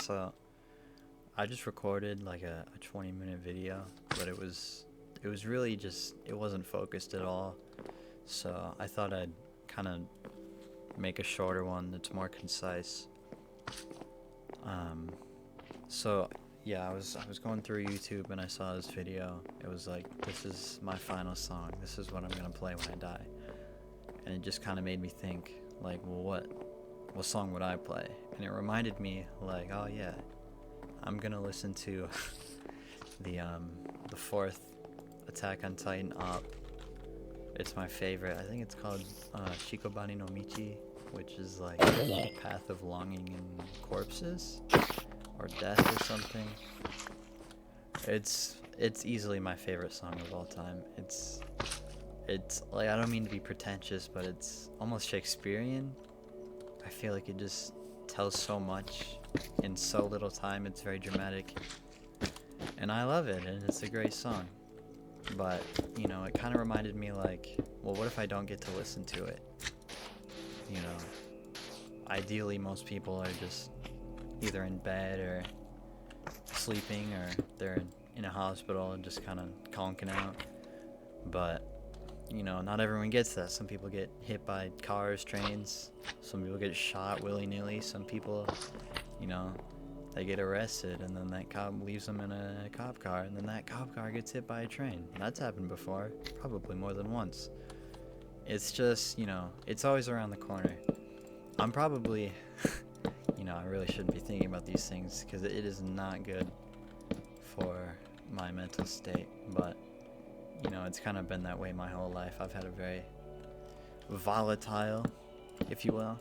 So I just recorded like a 20-minute video, but it was really just it wasn't focused at all. So I thought I'd kind of make a shorter one that's more concise. Um, so yeah, I was going through YouTube and I saw this video. It was like, this is my final song. This is what I'm gonna play when I die. And it just kind of made me think, like, well, what song would I play? And it reminded me, like, oh yeah, I'm gonna listen to the fourth Attack on Titan op. It's my favorite. I think it's called Shikobani no Michi, which is like Path of Longing and Corpses, or Death or something. It's easily my favorite song of all time. It's like, I don't mean to be pretentious, but it's almost Shakespearean. I feel like it just tells so much in so little time. It's very dramatic, and I love it, and it's a great song. But, you know, it kind of reminded me, like, well, what if I don't get to listen to it? You know, ideally most people are just either in bed or sleeping, or they're in a hospital and just kind of conking out. But, you know, not everyone gets that. Some people get hit by cars, trains. Some people get shot willy-nilly. Some people, you know, they get arrested, and then that cop leaves them in a cop car, and then that cop car gets hit by a train. That's happened before, probably more than once. It's just, you know, it's always around the corner. I'm probably, you know, I really shouldn't be thinking about these things, because it is not good for my mental state, but, you know, it's kind of been that way my whole life. I've had a very volatile, if you will,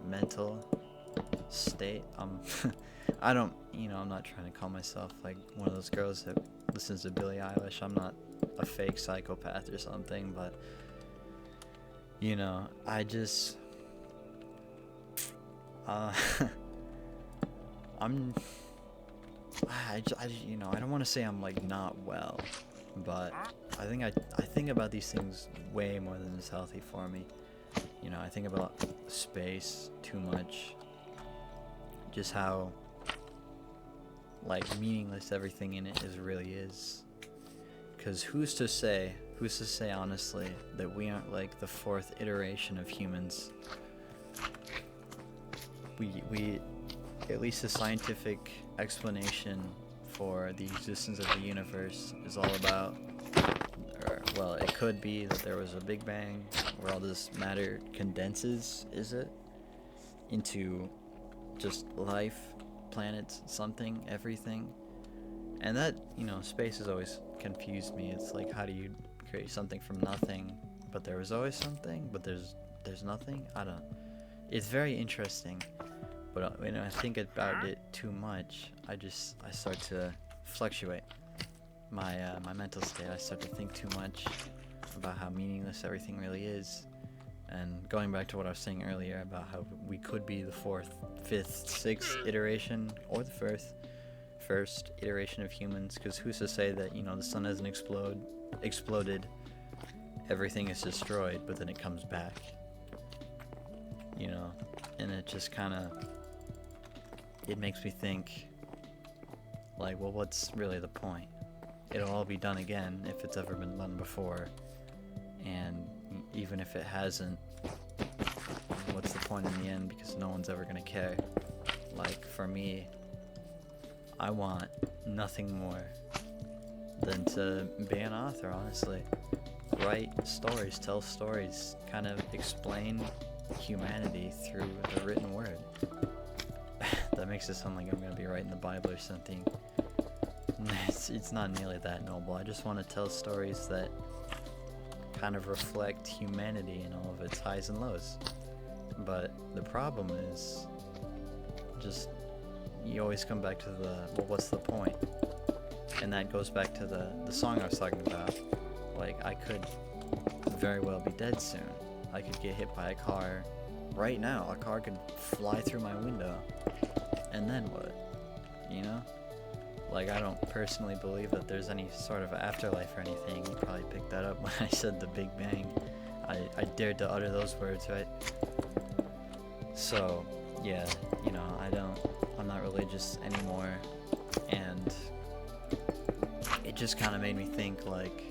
mental state. I don't, you know, I'm not trying to call myself like one of those girls that listens to Billie Eilish. I'm not a fake psychopath or something, but, you know, I just you know, I don't want to say I'm like not well, but I think about these things way more than is healthy for me. You know, I think about space too much, just how like meaningless everything in it really is. Because who's to say honestly that we aren't like the fourth iteration of humans? We at least the scientific explanation for the existence of the universe is all about, or, well, it could be that there was a Big Bang where all this matter condenses, is it, into just life, planets, something, everything. And that, you know, space has always confused me. It's like, how do you create something from nothing, but there was always something, but there's nothing? I don't, it's very interesting, but when I think about it too much, I start to fluctuate my mental state. I start to think too much about how meaningless everything really is. And going back to what I was saying earlier about how we could be the fourth, fifth, sixth iteration, or the first iteration of humans, because who's to say that, you know, the sun hasn't exploded, everything is destroyed, but then it comes back, you know? And it just kind of, it makes me think, like, well, what's really the point? It'll all be done again if it's ever been done before, and even if it hasn't, what's the point in the end, because no one's ever gonna care. Like, for me, I want nothing more than to be an author, honestly. Write stories, tell stories, kind of explain humanity through the written word. That makes it sound like I'm gonna be writing the Bible or something. It's not nearly that noble. I just want to tell stories that kind of reflect humanity in all of its highs and lows. But the problem is, just, you always come back to the, well, what's the point? And that goes back to the song I was talking about. Like, I could very well be dead soon. I could get hit by a car right now. A car could fly through my window. And then what? You know? Like, I don't personally believe that there's any sort of afterlife or anything. You probably picked that up when I said the Big Bang. I dared to utter those words, right? So, yeah, I'm not religious anymore, and it just kind of made me think like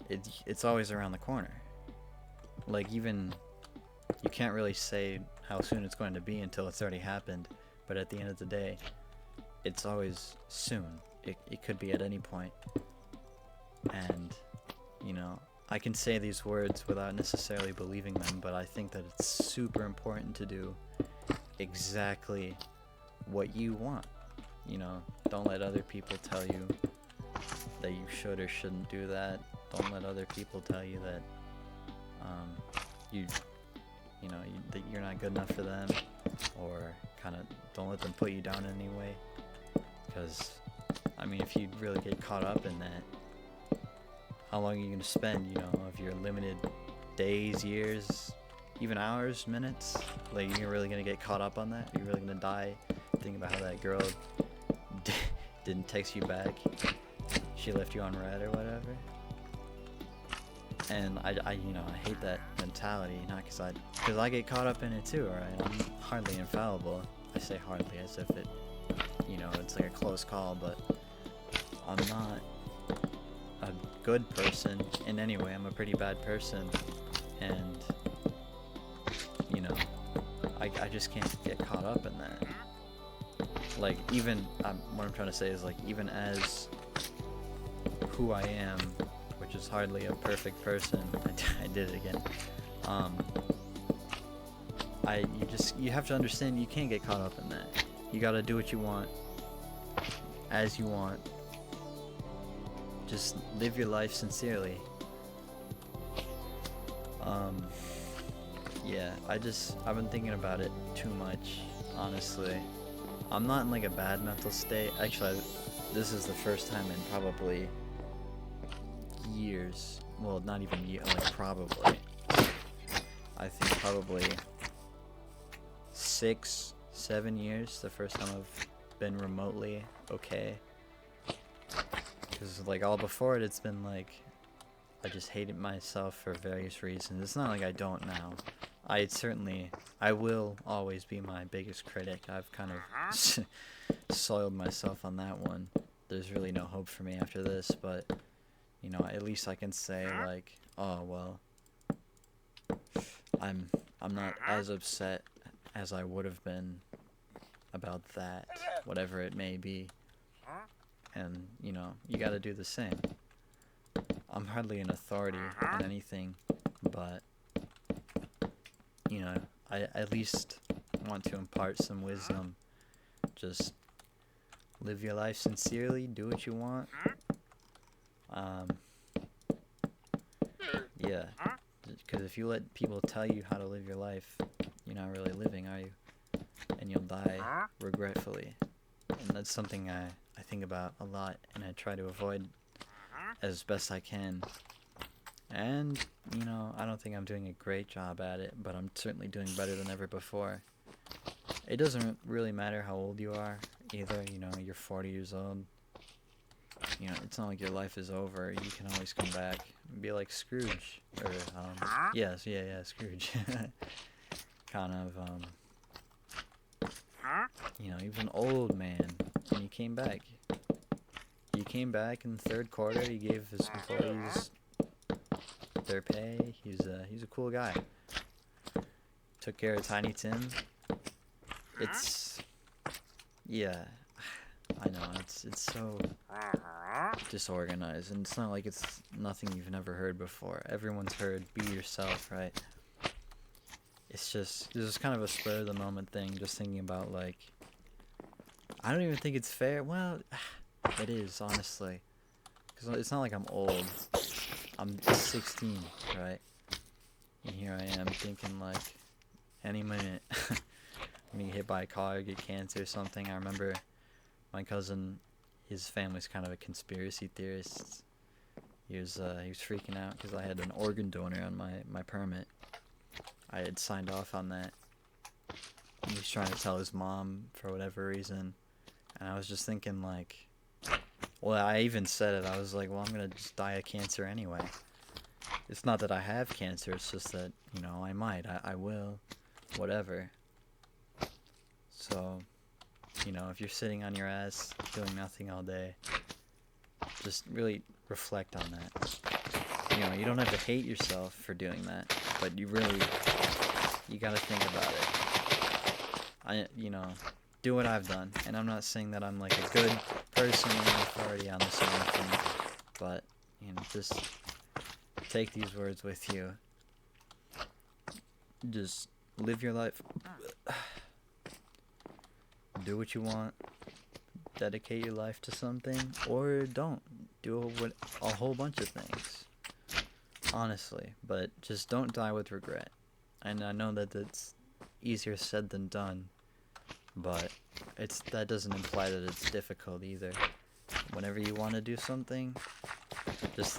it's always around the corner. Like, even you can't really say how soon it's going to be until it's already happened, but at the end of the day, it's always soon. It could be at any point. And I can say these words without necessarily believing them, but I think that it's super important to do exactly what you want. Don't let other people tell you that you should or shouldn't do that. Don't let other people tell you that that you're not good enough for them, or kind of don't let them put you down in any way. Because if you really get caught up in that, how long are you going to spend, of your limited days, years, even hours, minutes? Like, you're really going to get caught up on that? Are you really going to die thinking about how that girl didn't text you back? She left you on red or whatever? And I hate that mentality, not because I get caught up in it too, alright? I'm hardly infallible. I say hardly as if it, it's like a close call, but I'm not a good person in any way. I'm a pretty bad person, and I just can't get caught up in that. Like, even what I'm trying to say is, like, even as who I am, which is hardly a perfect person, I did it again. You have to understand, you can't get caught up in that. You gotta do what you want, as you want. Just live your life sincerely. Yeah, I've been thinking about it too much, honestly. I'm not in like a bad mental state. Actually, this is the first time in probably years. Well, not even years, like probably. I think probably 6, 7 years, the first time I've been remotely okay. Because like all before it, it's been like I just hated myself for various reasons. It's not like I don't now. I will always be my biggest critic. I've kind of soiled myself on that one. There's really no hope for me after this, but at least I can say like, oh well, I'm not as upset as I would have been about that, whatever it may be. And you got to do the same. I'm hardly an authority on anything, but I at least want to impart some wisdom. Just live your life sincerely, do what you want. Yeah, because if you let people tell you how to live your life, you're not really living, are you? And you'll die regretfully. And that's something I think about a lot, and I try to avoid as best I can. And, I don't think I'm doing a great job at it, but I'm certainly doing better than ever before. It doesn't really matter how old you are, either. You're 40 years old. It's not like your life is over. You can always come back and be like Scrooge. Or, yes, yeah, Scrooge. Kind of, he was an old man, and he came back. He came back in the third quarter. He gave his employees their pay. He's a cool guy. Took care of Tiny Tim. Yeah, I know, it's so disorganized, and it's not like it's nothing you've never heard before. Everyone's heard "be yourself," right? It's just kind of a spur of the moment thing, just thinking about, like, I don't even think it's fair. Well, it is, honestly, because it's not like I'm old. I'm 16, right? And here I am thinking, like, any minute I'm gonna get hit by a car, get cancer or something. I remember my cousin, his family's kind of a conspiracy theorist. He was freaking out because I had an organ donor on my permit. I had signed off on that. And he was trying to tell his mom for whatever reason. And I was just thinking, like, well, I even said it. I was like, well, I'm gonna just die of cancer anyway. It's not that I have cancer, it's just that You know, I might, I will, whatever. So, you know, if you're sitting on your ass doing nothing all day, just really reflect on that. You know, you don't have to hate yourself for doing that, but you gotta think about it. You know, do what I've done, and I'm not saying that I'm like a good person or an authority on this or anything, but, you know, just take these words with you. Just live your life. Do what you want. Dedicate your life to something, or don't. Do a whole bunch of things. Honestly, but just don't die with regret. And I know that it's easier said than done, but that doesn't imply that it's difficult either. Whenever you want to do something, just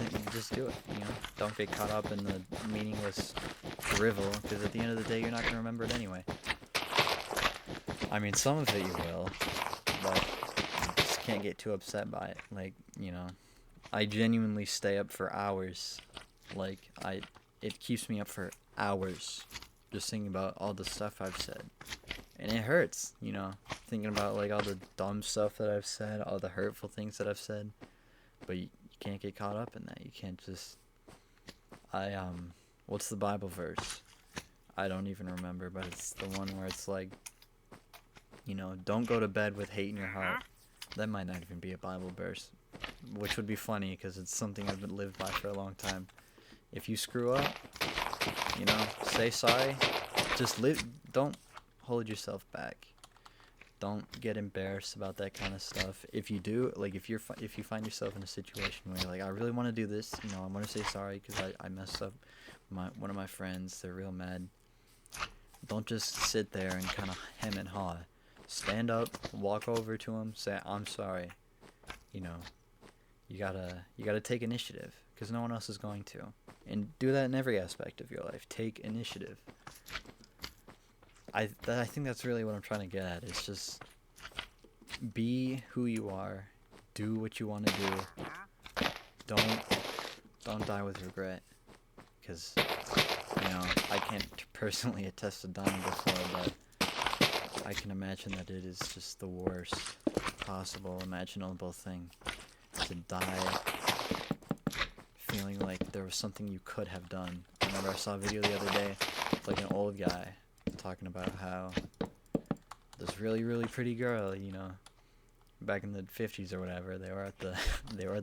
do it. You know, don't get caught up in the meaningless drivel, because at the end of the day, you're not gonna remember it anyway. I mean, some of it you will, but you just can't get too upset by it. Like, you know, I genuinely stay up for hours. Like, it keeps me up for hours just thinking about all the stuff I've said. And it hurts, you know, thinking about, like, all the dumb stuff that I've said, all the hurtful things that I've said. But you can't get caught up in that. You can't just... what's the Bible verse? I don't even remember, but it's the one where it's like, you know, don't go to bed with hate in your heart. That might not even be a Bible verse, which would be funny because it's something I've lived by for a long time. If you screw up, you know, say sorry. Just don't hold yourself back. Don't get embarrassed about that kind of stuff. If you do, like, if you find yourself in a situation where you're like, I really want to do this, you know, I want to say sorry because I messed up one of my friends, they're real mad. Don't just sit there and kind of hem and haw. Stand up, walk over to them, say, I'm sorry. You know, you gotta take initiative, because no one else is going to. And do that in every aspect of your life. Take initiative. I think that's really what I'm trying to get at. It's just be who you are. Do what you want to do. Don't die with regret. Because, you know, I can't personally attest to dying before, but I can imagine that it is just the worst possible imaginable thing. To die feeling like there was something you could have done. I remember I saw a video the other day, like an old guy talking about how this really, really pretty girl, you know, back in the 50s or whatever, they were at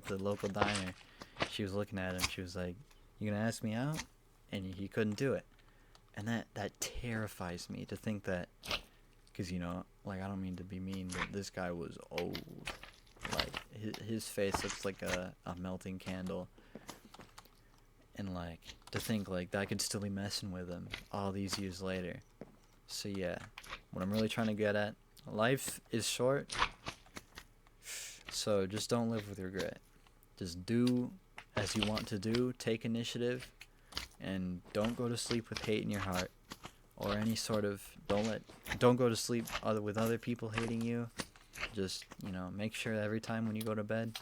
the local diner. She was looking at him, she was like, "You gonna ask me out?" And he couldn't do it. And that terrifies me to think that, because, you know, like, I don't mean to be mean, but this guy was old. Like, his face looks like a melting candle. And, like, to think, like, that I could still be messing with him all these years later. So, yeah, what I'm really trying to get at, life is short, so just don't live with regret. Just do as you want to do, take initiative, and don't go to sleep with hate in your heart, or any sort of, don't go to sleep with other people hating you. Just, you know, make sure every time when you go to bed,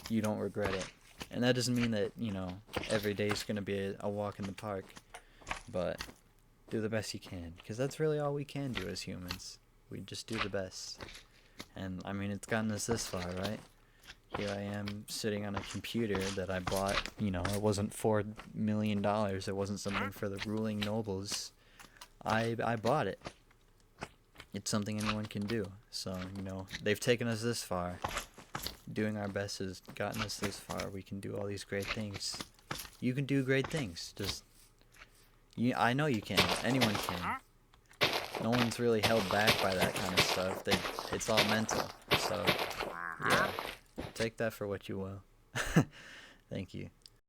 you don't regret it. And that doesn't mean that, you know, every day is going to be a walk in the park, but do the best you can, because that's really all we can do as humans. We just do the best. And, I mean, it's gotten us this far, right? Here I am sitting on a computer that I bought, you know, it wasn't $4 million, it wasn't something for the ruling nobles. I bought it. It's something anyone can do. So, you know, they've taken us this far. Doing our best has gotten us this far. We can do all these great things. You can do great things. I know you can. Anyone can. No one's really held back by that kind of stuff. It's all mental. So, yeah. Take that for what you will. Thank you.